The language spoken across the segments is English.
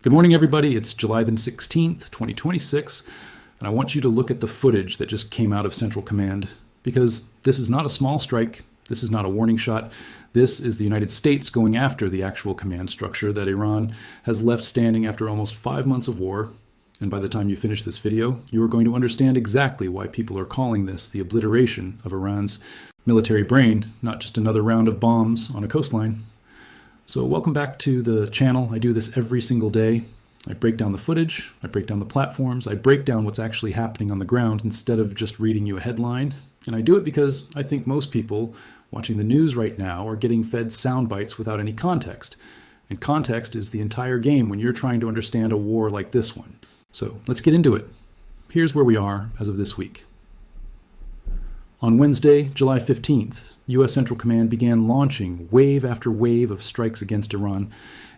Good morning, everybody. It's July the 16th, 2026, and I want you to look at the footage that just came out of Central Command, because this is not a small strike. This is not a warning shot. This is the United States going after the actual command structure that Iran has left standing after almost 5 months of war. And by the time you finish this video, you are going to understand exactly why people are calling this the obliteration of Iran's military brain, not just another round of bombs on a coastline. So welcome back to the channel. I do this every single day. I break down the footage, I break down the platforms, I break down what's actually happening on the ground instead of just reading you a headline. And I do it because I think most people watching the news right now are getting fed sound bites without any context. And context is the entire game when you're trying to understand a war like this one. So let's get into it. Here's where we are as of this week. On Wednesday, July 15th, U.S. Central Command began launching wave after wave of strikes against Iran.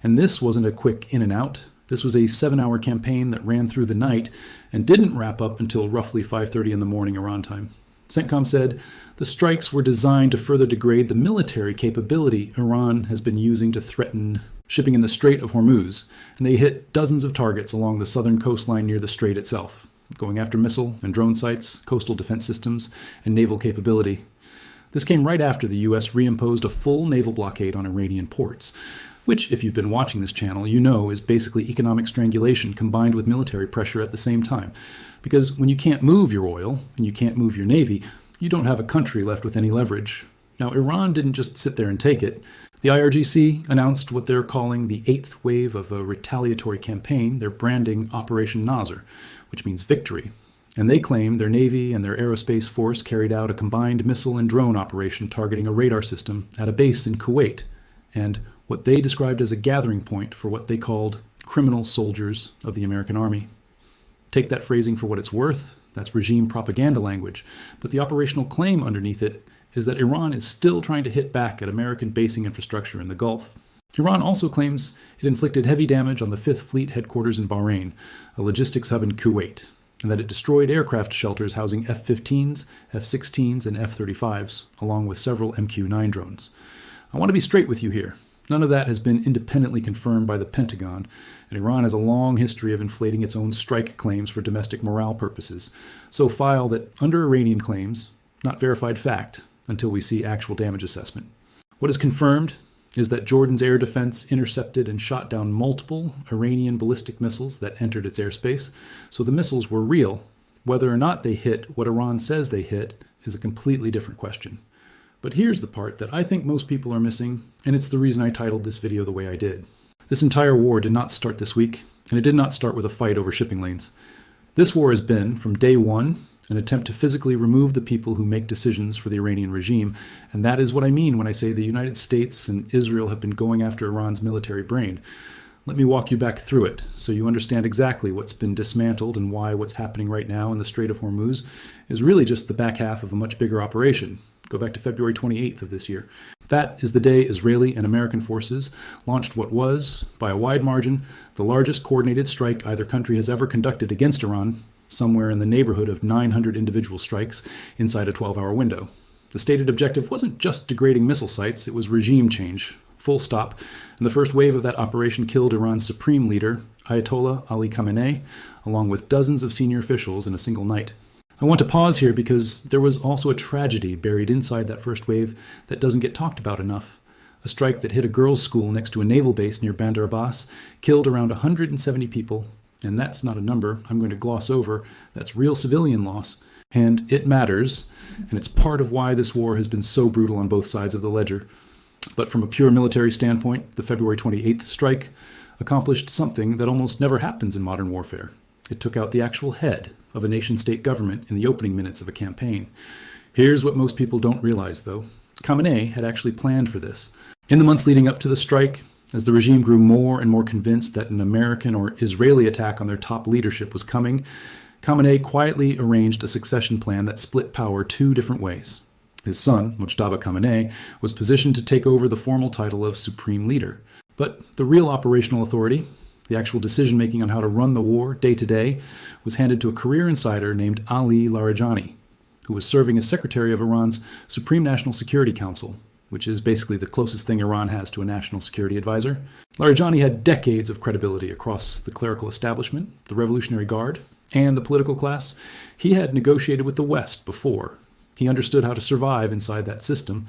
And this wasn't a quick in and out. This was a 7-hour campaign that ran through the night and didn't wrap up until roughly 5:30 in the morning Iran time. CENTCOM said the strikes were designed to further degrade the military capability Iran has been using to threaten shipping in the Strait of Hormuz, and they hit dozens of targets along the southern coastline near the strait itself, going after missile and drone sites, coastal defense systems, and naval capability. This came right after the U.S. reimposed a full naval blockade on Iranian ports, which, if you've been watching this channel, you know is basically economic strangulation combined with military pressure at the same time. Because when you can't move your oil and you can't move your navy, you don't have a country left with any leverage. Now, Iran didn't just sit there and take it. The IRGC announced what they're calling the 8th wave of a retaliatory campaign. They're branding Operation Nasr, which means victory. And they claim their Navy and their aerospace force carried out a combined missile and drone operation targeting a radar system at a base in Kuwait, and what they described as a gathering point for what they called criminal soldiers of the American Army. Take that phrasing for what it's worth. That's regime propaganda language. But the operational claim underneath it is that Iran is still trying to hit back at American basing infrastructure in the Gulf. Iran also claims it inflicted heavy damage on the 5th Fleet headquarters in Bahrain, a logistics hub in Kuwait, and that it destroyed aircraft shelters housing F-15s, F-16s, and F-35s, along with several MQ-9 drones. I want to be straight with you here. None of that has been independently confirmed by the Pentagon, and Iran has a long history of inflating its own strike claims for domestic morale purposes. So file that under Iranian claims, not verified fact, until we see actual damage assessment. What is confirmed is that Jordan's air defense intercepted and shot down multiple Iranian ballistic missiles that entered its airspace, so the missiles were real. Whether or not they hit what Iran says they hit is a completely different question. But here's the part that I think most people are missing, and it's the reason I titled this video the way I did. This entire war did not start this week, and it did not start with a fight over shipping lanes. This war has been, from day one, an attempt to physically remove the people who make decisions for the Iranian regime, and that is what I mean when I say the United States and Israel have been going after Iran's military brain. Let me walk you back through it so you understand exactly what's been dismantled and why what's happening right now in the Strait of Hormuz is really just the back half of a much bigger operation. Go back to February 28th of this year. That is the day Israeli and American forces launched what was, by a wide margin, the largest coordinated strike either country has ever conducted against Iran, somewhere in the neighborhood of 900 individual strikes inside a 12-hour window. The stated objective wasn't just degrading missile sites, it was regime change, full stop, and the first wave of that operation killed Iran's supreme leader, Ayatollah Ali Khamenei, along with dozens of senior officials in a single night. I want to pause here because there was also a tragedy buried inside that first wave that doesn't get talked about enough. A strike that hit a girls' school next to a naval base near Bandar Abbas killed around 170 people, and that's not a number I'm going to gloss over. That's real civilian loss, and it matters, and it's part of why this war has been so brutal on both sides of the ledger. But from a pure military standpoint, the February 28th strike accomplished something that almost never happens in modern warfare. It took out the actual head of a nation-state government in the opening minutes of a campaign. Here's what most people don't realize, though. Khamenei had actually planned for this. In the months leading up to the strike, as the regime grew more and more convinced that an American or Israeli attack on their top leadership was coming, Khamenei quietly arranged a succession plan that split power 2 different ways. His son, Mojtaba Khamenei, was positioned to take over the formal title of Supreme Leader. But the real operational authority, the actual decision-making on how to run the war day to day, was handed to a career insider named Ali Larijani, who was serving as secretary of Iran's Supreme National Security Council, which is basically the closest thing Iran has to a national security advisor. Larijani had decades of credibility across the clerical establishment, the Revolutionary Guard, and the political class. He had negotiated with the West before. He understood how to survive inside that system,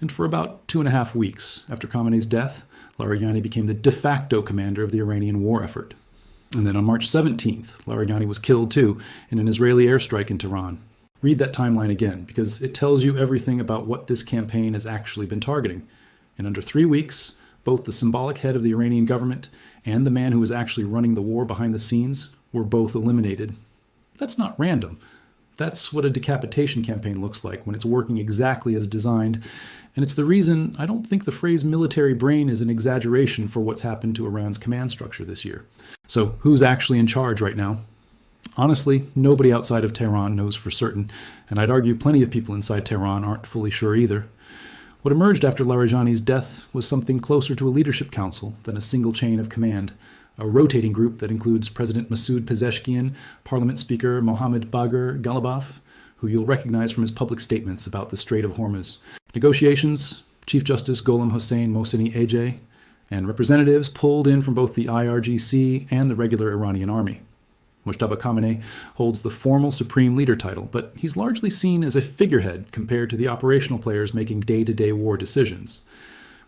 and for about 2.5 weeks after Khamenei's death, Larijani became the de facto commander of the Iranian war effort. And then on March 17th, Larijani was killed too in an Israeli airstrike in Tehran. Read that timeline again, because it tells you everything about what this campaign has actually been targeting. In under 3 weeks, both the symbolic head of the Iranian government and the man who was actually running the war behind the scenes were both eliminated. That's not random. That's what a decapitation campaign looks like when it's working exactly as designed, and it's the reason I don't think the phrase military brain is an exaggeration for what's happened to Iran's command structure this year. So who's actually in charge right now? Honestly, nobody outside of Tehran knows for certain, and I'd argue plenty of people inside Tehran aren't fully sure either. What emerged after Larijani's death was something closer to a leadership council than a single chain of command, a rotating group that includes President Masoud Pezeshkian, Parliament Speaker Mohammad Bagher Ghalibaf, who you'll recognize from his public statements about the Strait of Hormuz, negotiations, Chief Justice Gholam Hossein Mohseni Ejei, and representatives pulled in from both the IRGC and the regular Iranian army. Mojtaba Khamenei holds the formal supreme leader title, but he's largely seen as a figurehead compared to the operational players making day-to-day war decisions.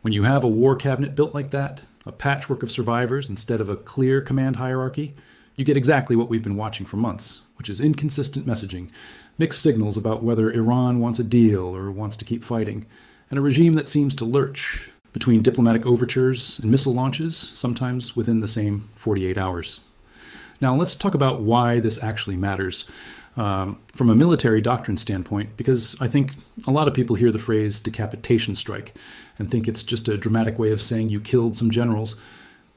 When you have a war cabinet built like that, a patchwork of survivors instead of a clear command hierarchy, you get exactly what we've been watching for months, which is inconsistent messaging, mixed signals about whether Iran wants a deal or wants to keep fighting, and a regime that seems to lurch between diplomatic overtures and missile launches, sometimes within the same 48 hours. Now let's talk about why this actually matters from a military doctrine standpoint, because I think a lot of people hear the phrase decapitation strike and think it's just a dramatic way of saying you killed some generals.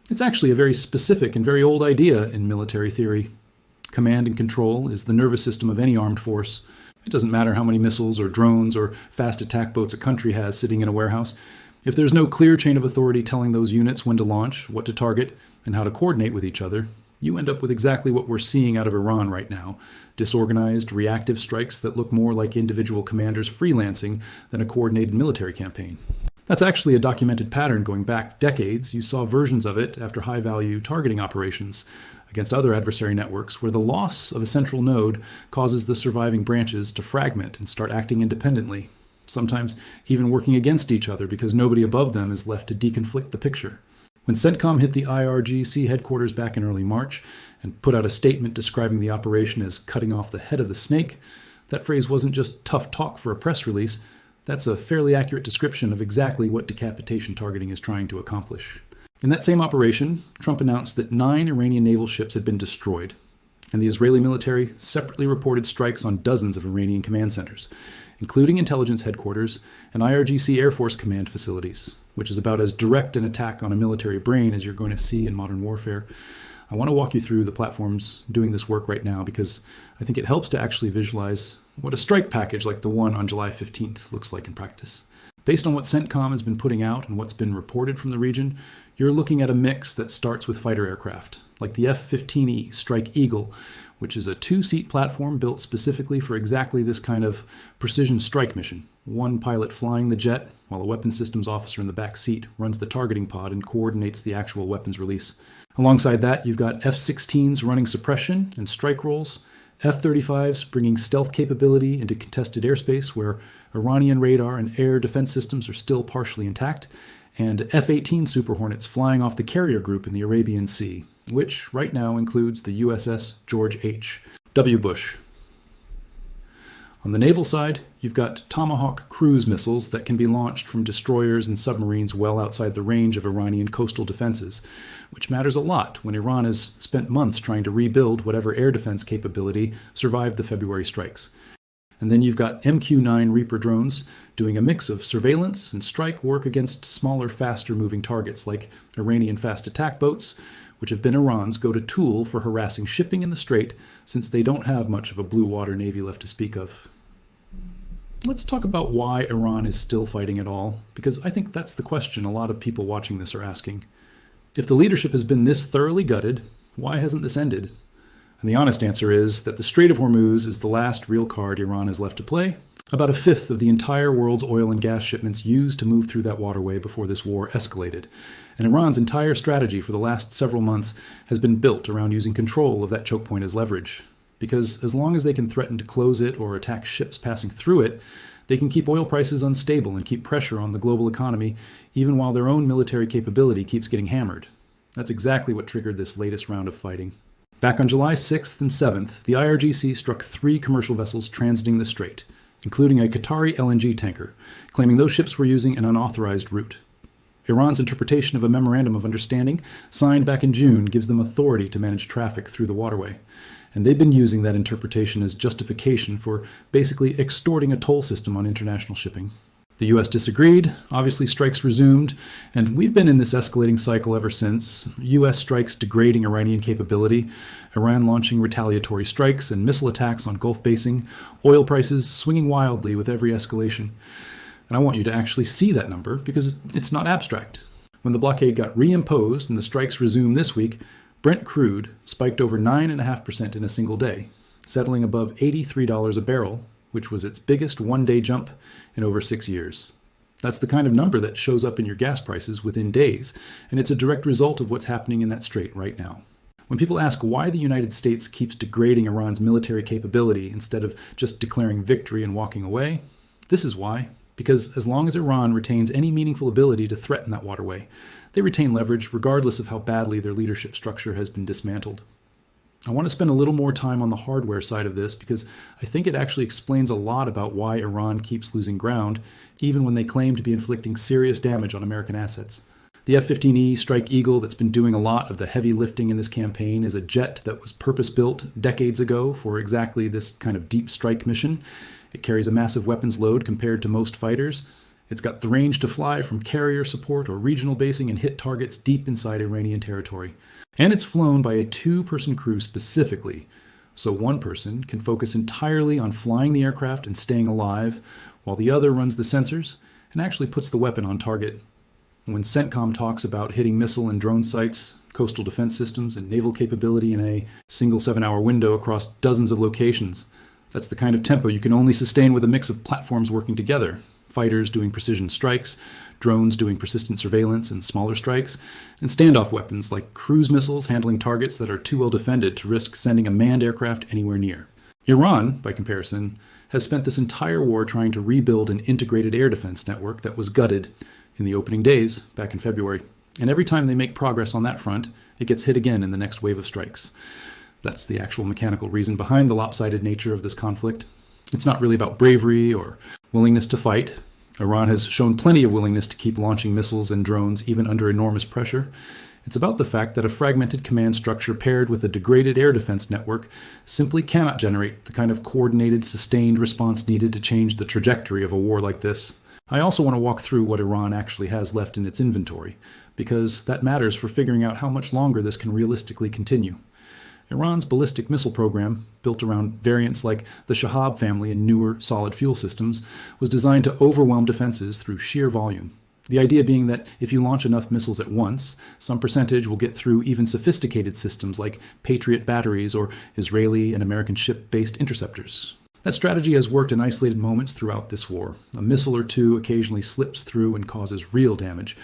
It's actually a very specific and very old idea in military theory. Command and control is the nervous system of any armed force. It doesn't matter how many missiles or drones or fast attack boats a country has sitting in a warehouse. If there's no clear chain of authority telling those units when to launch, what to target, and how to coordinate with each other, you end up with exactly what we're seeing out of Iran right now, disorganized, reactive strikes that look more like individual commanders freelancing than a coordinated military campaign. That's actually a documented pattern going back decades. You saw versions of it after high-value targeting operations against other adversary networks, where the loss of a central node causes the surviving branches to fragment and start acting independently, sometimes even working against each other because nobody above them is left to deconflict the picture. When CENTCOM hit the IRGC headquarters back in early March and put out a statement describing the operation as cutting off the head of the snake, that phrase wasn't just tough talk for a press release. That's a fairly accurate description of exactly what decapitation targeting is trying to accomplish. In that same operation, Trump announced that 9 Iranian naval ships had been destroyed, and the Israeli military separately reported strikes on dozens of Iranian command centers, including intelligence headquarters and IRGC Air Force command facilities, which is about as direct an attack on a military brain as you're going to see in modern warfare. I want to walk you through the platforms doing this work right now because I think it helps to actually visualize what a strike package like the one on July 15th looks like in practice. Based on what CENTCOM has been putting out and what's been reported from the region, you're looking at a mix that starts with fighter aircraft, like the F-15E Strike Eagle, which is a 2-seat platform built specifically for exactly this kind of precision strike mission. One pilot flying the jet, while a weapons systems officer in the back seat runs the targeting pod and coordinates the actual weapons release. Alongside that, you've got F-16s running suppression and strike roles, F-35s bringing stealth capability into contested airspace where Iranian radar and air defense systems are still partially intact, and F-18 Super Hornets flying off the carrier group in the Arabian Sea, which right now includes the USS George H. W. Bush. On the naval side, you've got Tomahawk cruise missiles that can be launched from destroyers and submarines well outside the range of Iranian coastal defenses, which matters a lot when Iran has spent months trying to rebuild whatever air defense capability survived the February strikes. And then you've got MQ-9 Reaper drones doing a mix of surveillance and strike work against smaller, faster-moving targets like Iranian fast attack boats, which have been Iran's go-to tool for harassing shipping in the Strait since they don't have much of a blue water navy left to speak of. Let's talk about why Iran is still fighting at all, because I think that's the question a lot of people watching this are asking. If the leadership has been this thoroughly gutted, why hasn't this ended? And the honest answer is that the Strait of Hormuz is the last real card Iran has left to play, about a fifth of the entire world's oil and gas shipments used to move through that waterway before this war escalated. And Iran's entire strategy for the last several months has been built around using control of that choke point as leverage. Because as long as they can threaten to close it or attack ships passing through it, they can keep oil prices unstable and keep pressure on the global economy, even while their own military capability keeps getting hammered. That's exactly what triggered this latest round of fighting. Back on July 6th and 7th, the IRGC struck 3 commercial vessels transiting the strait, including a Qatari LNG tanker, claiming those ships were using an unauthorized route. Iran's interpretation of a memorandum of understanding signed back in June gives them authority to manage traffic through the waterway. And they've been using that interpretation as justification for basically extorting a toll system on international shipping. The US disagreed, obviously strikes resumed, and we've been in this escalating cycle ever since. US strikes degrading Iranian capability, Iran launching retaliatory strikes and missile attacks on Gulf basing, oil prices swinging wildly with every escalation. And I want you to actually see that number because it's not abstract. When the blockade got reimposed and the strikes resumed this week, Brent crude spiked over 9.5% in a single day, settling above $83 a barrel, which was its biggest one-day jump in over 6 years. That's the kind of number that shows up in your gas prices within days, and it's a direct result of what's happening in that strait right now. When people ask why the United States keeps degrading Iran's military capability instead of just declaring victory and walking away, this is why. Because as long as Iran retains any meaningful ability to threaten that waterway, they retain leverage regardless of how badly their leadership structure has been dismantled. I want to spend a little more time on the hardware side of this because I think it actually explains a lot about why Iran keeps losing ground, even when they claim to be inflicting serious damage on American assets. The F-15E Strike Eagle that's been doing a lot of the heavy lifting in this campaign is a jet that was purpose-built decades ago for exactly this kind of deep strike mission. It carries a massive weapons load compared to most fighters. It's got the range to fly from carrier support or regional basing and hit targets deep inside Iranian territory. And it's flown by a 2-person crew specifically, so one person can focus entirely on flying the aircraft and staying alive, while the other runs the sensors and actually puts the weapon on target. When CENTCOM talks about hitting missile and drone sites, coastal defense systems, and naval capability in a single 7-hour window across dozens of locations, that's the kind of tempo you can only sustain with a mix of platforms working together. Fighters doing precision strikes, drones doing persistent surveillance and smaller strikes, and standoff weapons like cruise missiles handling targets that are too well defended to risk sending a manned aircraft anywhere near. Iran, by comparison, has spent this entire war trying to rebuild an integrated air defense network that was gutted in the opening days back in February. And every time they make progress on that front, it gets hit again in the next wave of strikes. That's the actual mechanical reason behind the lopsided nature of this conflict. It's not really about bravery or willingness to fight. Iran has shown plenty of willingness to keep launching missiles and drones even under enormous pressure. It's about the fact that a fragmented command structure paired with a degraded air defense network simply cannot generate the kind of coordinated, sustained response needed to change the trajectory of a war like this. I also want to walk through what Iran actually has left in its inventory, because that matters for figuring out how much longer this can realistically continue. Iran's ballistic missile program, built around variants like the Shahab family and newer solid fuel systems, was designed to overwhelm defenses through sheer volume. The idea being that if you launch enough missiles at once, some percentage will get through even sophisticated systems like Patriot batteries or Israeli and American ship-based interceptors. That strategy has worked in isolated moments throughout this war. A missile or two occasionally slips through and causes real damage.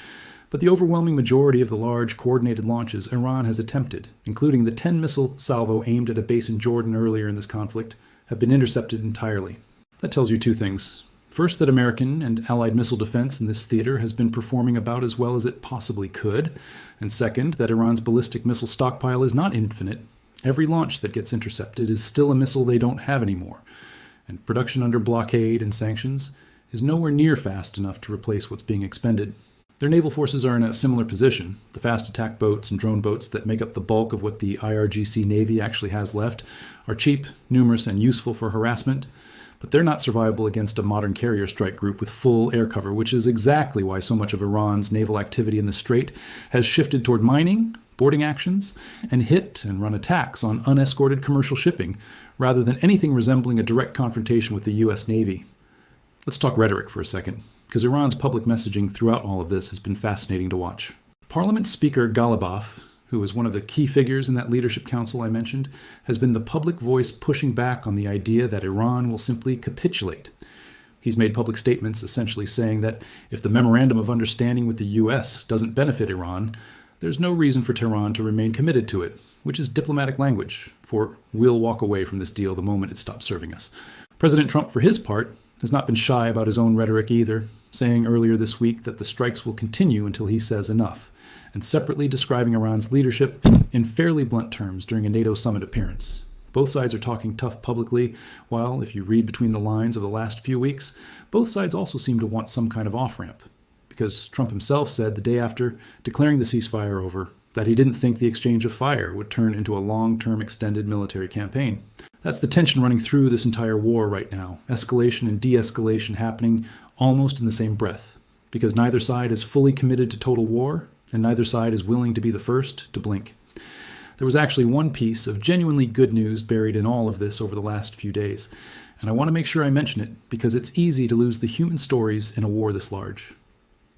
But the overwhelming majority of the large, coordinated launches Iran has attempted, including the 10-missile salvo aimed at a base in Jordan earlier in this conflict, have been intercepted entirely. That tells you two things. First, that American and Allied missile defense in this theater has been performing about as well as it possibly could. And second, that Iran's ballistic missile stockpile is not infinite. Every launch that gets intercepted is still a missile they don't have anymore. And production under blockade and sanctions is nowhere near fast enough to replace what's being expended. Their naval forces are in a similar position. The fast attack boats and drone boats that make up the bulk of what the IRGC Navy actually has left are cheap, numerous, and useful for harassment, but they're not survivable against a modern carrier strike group with full air cover, which is exactly why so much of Iran's naval activity in the Strait has shifted toward mining, boarding actions, and hit and run attacks on unescorted commercial shipping, rather than anything resembling a direct confrontation with the US Navy. Let's talk rhetoric for a second, because Iran's public messaging throughout all of this has been fascinating to watch. Parliament Speaker Ghalibaf, who is one of the key figures in that leadership council I mentioned, has been the public voice pushing back on the idea that Iran will simply capitulate. He's made public statements essentially saying that if the memorandum of understanding with the US doesn't benefit Iran, there's no reason for Tehran to remain committed to it, which is diplomatic language for we'll walk away from this deal the moment it stops serving us. President Trump, for his part, has not been shy about his own rhetoric either, saying earlier this week that the strikes will continue until he says enough, and separately describing Iran's leadership in fairly blunt terms during a NATO summit appearance. Both sides are talking tough publicly, while, if you read between the lines of the last few weeks, both sides also seem to want some kind of off-ramp, because Trump himself said the day after declaring the ceasefire over that he didn't think the exchange of fire would turn into a long-term extended military campaign. That's the tension running through this entire war right now, escalation and de-escalation happening almost in the same breath, because neither side is fully committed to total war, and neither side is willing to be the first to blink. There was actually one piece of genuinely good news buried in all of this over the last few days, and I want to make sure I mention it because it's easy to lose the human stories in a war this large.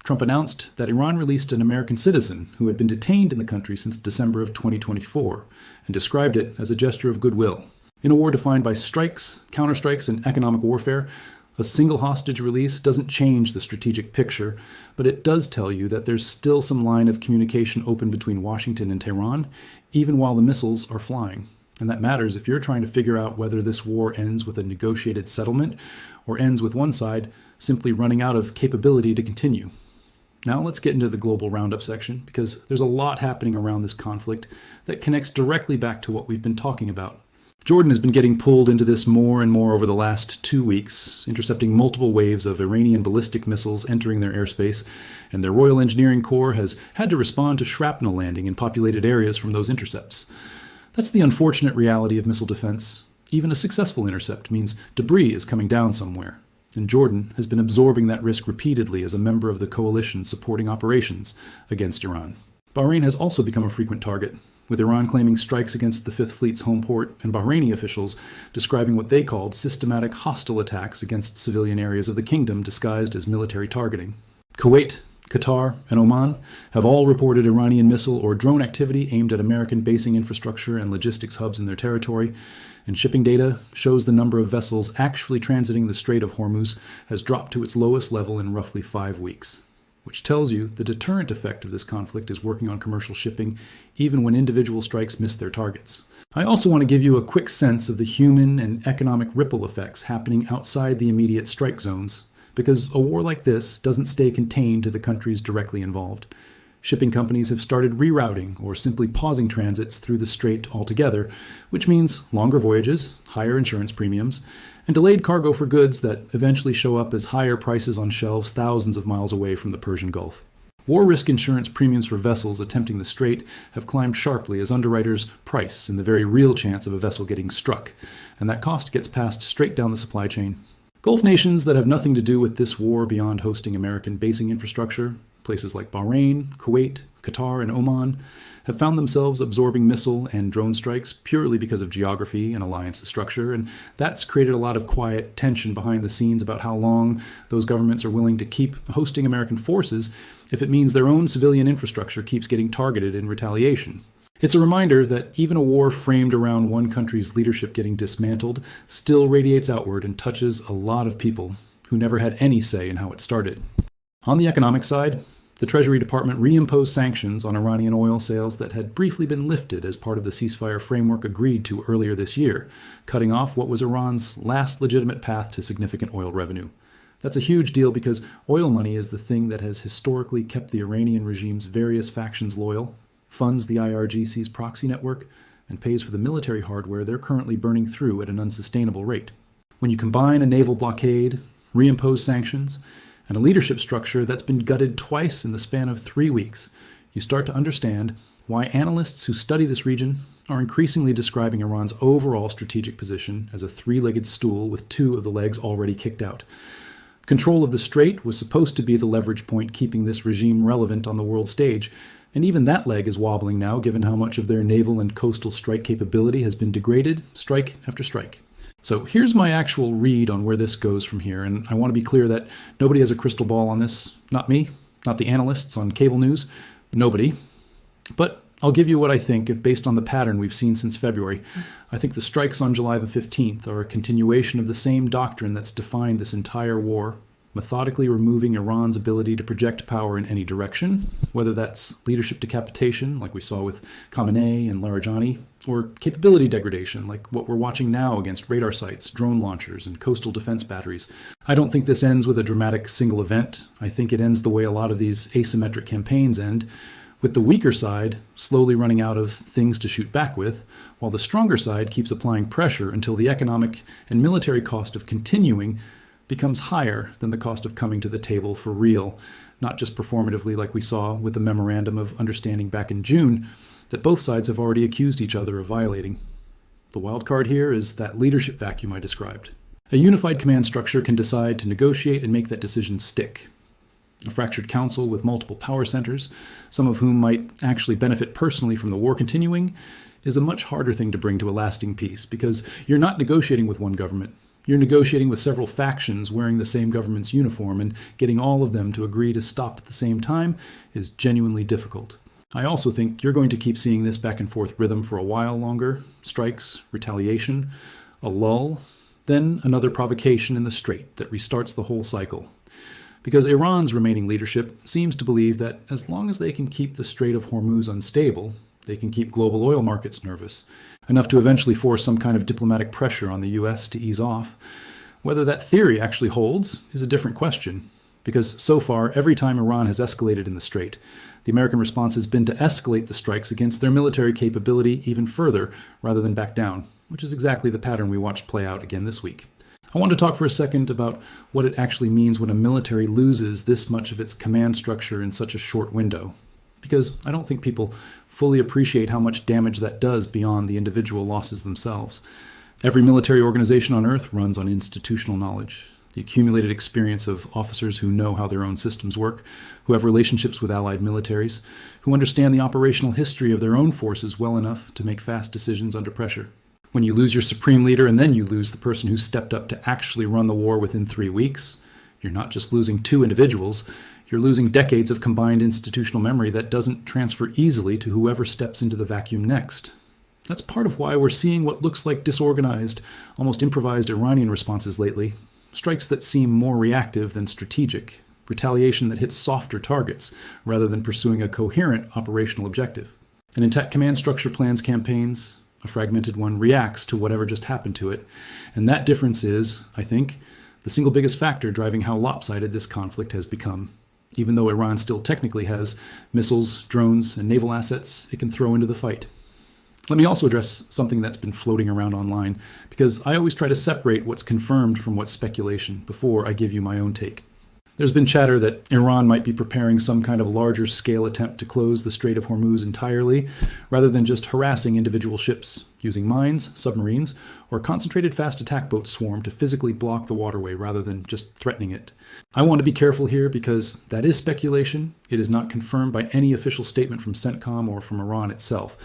Trump announced that Iran released an American citizen who had been detained in the country since December of 2024 and described it as a gesture of goodwill. In a war defined by strikes, counterstrikes, and economic warfare, a single hostage release doesn't change the strategic picture, but it does tell you that there's still some line of communication open between Washington and Tehran, even while the missiles are flying. And that matters if you're trying to figure out whether this war ends with a negotiated settlement or ends with one side simply running out of capability to continue. Now let's get into the global roundup section, because there's a lot happening around this conflict that connects directly back to what we've been talking about. Jordan has been getting pulled into this more and more over the last 2 weeks, intercepting multiple waves of Iranian ballistic missiles entering their airspace, and their Royal Engineering Corps has had to respond to shrapnel landing in populated areas from those intercepts. That's the unfortunate reality of missile defense. Even a successful intercept means debris is coming down somewhere, and Jordan has been absorbing that risk repeatedly as a member of the coalition supporting operations against Iran. Bahrain has also become a frequent target, with Iran claiming strikes against the Fifth Fleet's home port and Bahraini officials describing what they called systematic hostile attacks against civilian areas of the kingdom disguised as military targeting. Kuwait, Qatar, and Oman have all reported Iranian missile or drone activity aimed at American basing infrastructure and logistics hubs in their territory, and shipping data shows the number of vessels actually transiting the Strait of Hormuz has dropped to its lowest level in roughly 5 weeks. Which tells you the deterrent effect of this conflict is working on commercial shipping, even when individual strikes miss their targets. I also want to give you a quick sense of the human and economic ripple effects happening outside the immediate strike zones, because a war like this doesn't stay contained to the countries directly involved. Shipping companies have started rerouting or simply pausing transits through the strait altogether, which means longer voyages, higher insurance premiums, and delayed cargo for goods that eventually show up as higher prices on shelves thousands of miles away from the Persian Gulf. War risk insurance premiums for vessels attempting the strait have climbed sharply as underwriters price in the very real chance of a vessel getting struck, and that cost gets passed straight down the supply chain. Gulf nations that have nothing to do with this war beyond hosting American basing infrastructure, places like Bahrain, Kuwait, Qatar, and Oman, have found themselves absorbing missile and drone strikes purely because of geography and alliance structure, and that's created a lot of quiet tension behind the scenes about how long those governments are willing to keep hosting American forces if it means their own civilian infrastructure keeps getting targeted in retaliation. It's a reminder that even a war framed around one country's leadership getting dismantled still radiates outward and touches a lot of people who never had any say in how it started. On the economic side, the Treasury Department reimposed sanctions on Iranian oil sales that had briefly been lifted as part of the ceasefire framework agreed to earlier this year, cutting off what was Iran's last legitimate path to significant oil revenue. That's a huge deal because oil money is the thing that has historically kept the Iranian regime's various factions loyal, funds the IRGC's proxy network, and pays for the military hardware they're currently burning through at an unsustainable rate. When you combine a naval blockade, reimposed sanctions, and a leadership structure that's been gutted twice in the span of 3 weeks, you start to understand why analysts who study this region are increasingly describing Iran's overall strategic position as a three-legged stool with 2 of the legs already kicked out. Control of the strait was supposed to be the leverage point keeping this regime relevant on the world stage, and even that leg is wobbling now given how much of their naval and coastal strike capability has been degraded, strike after strike. So here's my actual read on where this goes from here, and I want to be clear that nobody has a crystal ball on this. Not me, not the analysts on cable news, nobody. But I'll give you what I think based on the pattern we've seen since February. I think the strikes on July the 15th are a continuation of the same doctrine that's defined this entire war, methodically removing Iran's ability to project power in any direction, whether that's leadership decapitation, like we saw with Khamenei and Larijani, or capability degradation, like what we're watching now against radar sites, drone launchers, and coastal defense batteries. I don't think this ends with a dramatic single event. I think it ends the way a lot of these asymmetric campaigns end, with the weaker side slowly running out of things to shoot back with, while the stronger side keeps applying pressure until the economic and military cost of continuing becomes higher than the cost of coming to the table for real, not just performatively like we saw with the Memorandum of Understanding back in June that both sides have already accused each other of violating. The wild card here is that leadership vacuum I described. A unified command structure can decide to negotiate and make that decision stick. A fractured council with multiple power centers, some of whom might actually benefit personally from the war continuing, is a much harder thing to bring to a lasting peace because you're not negotiating with one government. You're negotiating with several factions wearing the same government's uniform, and getting all of them to agree to stop at the same time is genuinely difficult. I also think you're going to keep seeing this back and forth rhythm for a while longer. Strikes, retaliation, a lull, then another provocation in the strait that restarts the whole cycle. Because Iran's remaining leadership seems to believe that as long as they can keep the Strait of Hormuz unstable, they can keep global oil markets nervous, enough to eventually force some kind of diplomatic pressure on the US to ease off. Whether that theory actually holds is a different question, because so far, every time Iran has escalated in the Strait, the American response has been to escalate the strikes against their military capability even further rather than back down, which is exactly the pattern we watched play out again this week. I want to talk for a second about what it actually means when a military loses this much of its command structure in such a short window, because I don't think people fully appreciate how much damage that does beyond the individual losses themselves. Every military organization on Earth runs on institutional knowledge, the accumulated experience of officers who know how their own systems work, who have relationships with allied militaries, who understand the operational history of their own forces well enough to make fast decisions under pressure. When you lose your supreme leader and then you lose the person who stepped up to actually run the war within 3 weeks, you're not just losing two individuals, you're losing decades of combined institutional memory that doesn't transfer easily to whoever steps into the vacuum next. That's part of why we're seeing what looks like disorganized, almost improvised Iranian responses lately, strikes that seem more reactive than strategic, retaliation that hits softer targets rather than pursuing a coherent operational objective. An intact command structure plans campaigns, a fragmented one reacts to whatever just happened to it, and that difference is, I think, the single biggest factor driving how lopsided this conflict has become. Even though Iran still technically has missiles, drones, and naval assets it can throw into the fight. Let me also address something that's been floating around online, because I always try to separate what's confirmed from what's speculation before I give you my own take. There's been chatter that Iran might be preparing some kind of larger scale attempt to close the Strait of Hormuz entirely, rather than just harassing individual ships, using mines, submarines, or concentrated fast attack boat swarm to physically block the waterway rather than just threatening it. I want to be careful here because that is speculation. It is not confirmed by any official statement from CENTCOM or from Iran itself.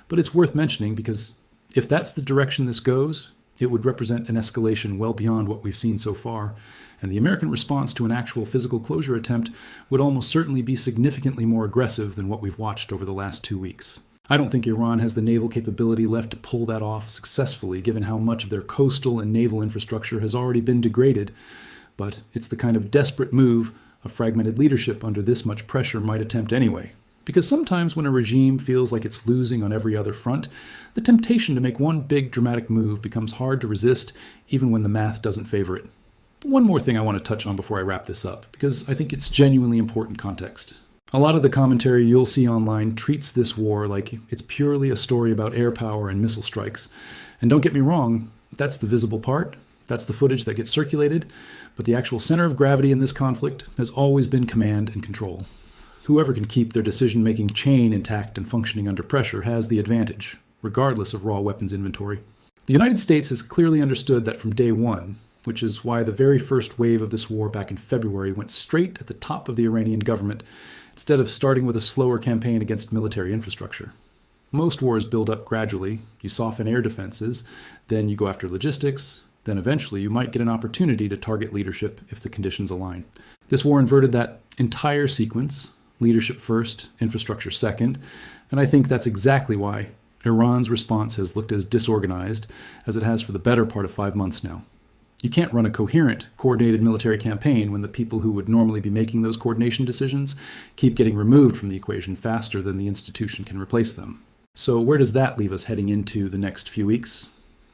But it's worth mentioning because if that's the direction this goes, it would represent an escalation well beyond what we've seen so far, and the American response to an actual physical closure attempt would almost certainly be significantly more aggressive than what we've watched over the last 2 weeks. I don't think Iran has the naval capability left to pull that off successfully, given how much of their coastal and naval infrastructure has already been degraded, but it's the kind of desperate move a fragmented leadership under this much pressure might attempt anyway. Because sometimes when a regime feels like it's losing on every other front, the temptation to make one big dramatic move becomes hard to resist, even when the math doesn't favor it. One more thing I want to touch on before I wrap this up, because I think it's genuinely important context. A lot of the commentary you'll see online treats this war like it's purely a story about air power and missile strikes. And don't get me wrong, that's the visible part, that's the footage that gets circulated, but the actual center of gravity in this conflict has always been command and control. Whoever can keep their decision-making chain intact and functioning under pressure has the advantage, regardless of raw weapons inventory. The United States has clearly understood that from day one, which is why the very first wave of this war back in February went straight at the top of the Iranian government, instead of starting with a slower campaign against military infrastructure. Most wars build up gradually. You soften air defenses, then you go after logistics, then eventually you might get an opportunity to target leadership if the conditions align. This war inverted that entire sequence. Leadership first, infrastructure second, And I think that's exactly why Iran's response has looked as disorganized as it has for the better part of 5 months now. You can't run a coherent, coordinated military campaign when the people who would normally be making those coordination decisions keep getting removed from the equation faster than the institution can replace them. So where does that leave us heading into the next few weeks?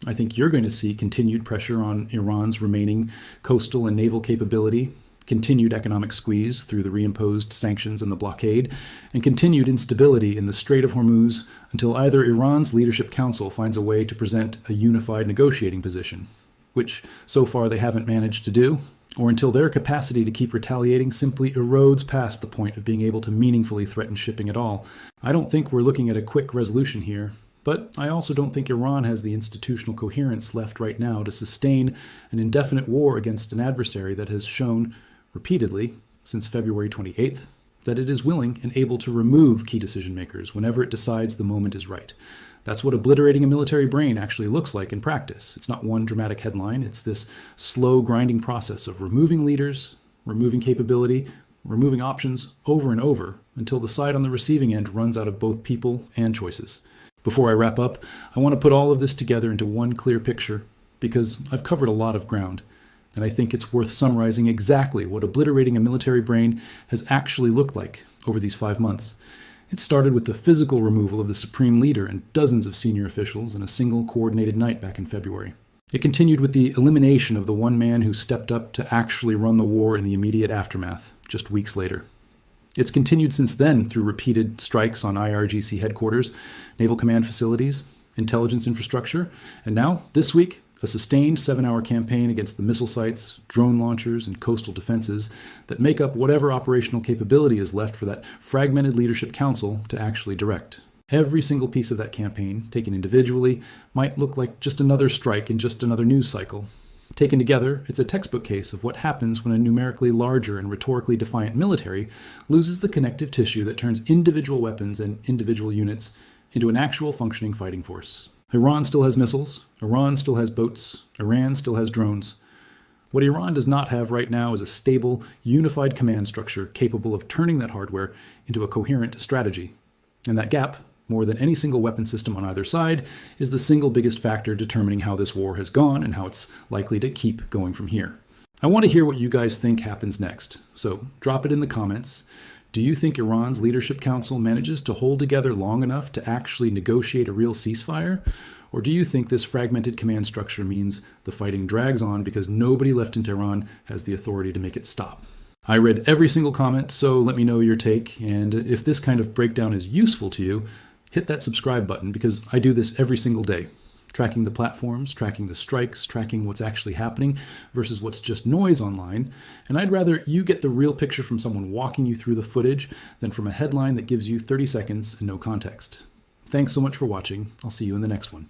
I think you're going to see continued pressure on Iran's remaining coastal and naval capability, continued economic squeeze through the reimposed sanctions and the blockade, and continued instability in the Strait of Hormuz until either Iran's Leadership Council finds a way to present a unified negotiating position, which so far they haven't managed to do, or until their capacity to keep retaliating simply erodes past the point of being able to meaningfully threaten shipping at all. I don't think we're looking at a quick resolution here, but I also don't think Iran has the institutional coherence left right now to sustain an indefinite war against an adversary that has shown repeatedly since February 28th that it is willing and able to remove key decision makers whenever it decides the moment is right. That's what obliterating a military brain actually looks like in practice. It's not one dramatic headline. It's this slow grinding process of removing leaders, removing capability, removing options over and over until the side on the receiving end runs out of both people and choices. Before I wrap up, I want to put all of this together into one clear picture because I've covered a lot of ground, and I think it's worth summarizing exactly what obliterating a military brain has actually looked like over these 5 months. It started with the physical removal of the supreme leader and dozens of senior officials in a single coordinated night back in February. It continued with the elimination of the one man who stepped up to actually run the war in the immediate aftermath, just weeks later. It's continued since then through repeated strikes on IRGC headquarters, naval command facilities, intelligence infrastructure, and now, this week, a sustained 7-hour campaign against the missile sites, drone launchers, and coastal defenses that make up whatever operational capability is left for that fragmented leadership council to actually direct. Every single piece of that campaign, taken individually, might look like just another strike in just another news cycle. Taken together, it's a textbook case of what happens when a numerically larger and rhetorically defiant military loses the connective tissue that turns individual weapons and individual units into an actual functioning fighting force. Iran still has missiles, Iran still has boats, Iran still has drones. What Iran does not have right now is a stable, unified command structure capable of turning that hardware into a coherent strategy. And that gap, more than any single weapon system on either side, is the single biggest factor determining how this war has gone and how it's likely to keep going from here. I want to hear what you guys think happens next, so drop it in the comments. Do you think Iran's Leadership Council manages to hold together long enough to actually negotiate a real ceasefire? Or do you think this fragmented command structure means the fighting drags on because nobody left in Tehran has the authority to make it stop? I read every single comment, so let me know your take, and if this kind of breakdown is useful to you, hit that subscribe button because I do this every single day. Tracking the platforms, tracking the strikes, tracking what's actually happening versus what's just noise online. And I'd rather you get the real picture from someone walking you through the footage than from a headline that gives you 30 seconds and no context. Thanks so much for watching. I'll see you in the next one.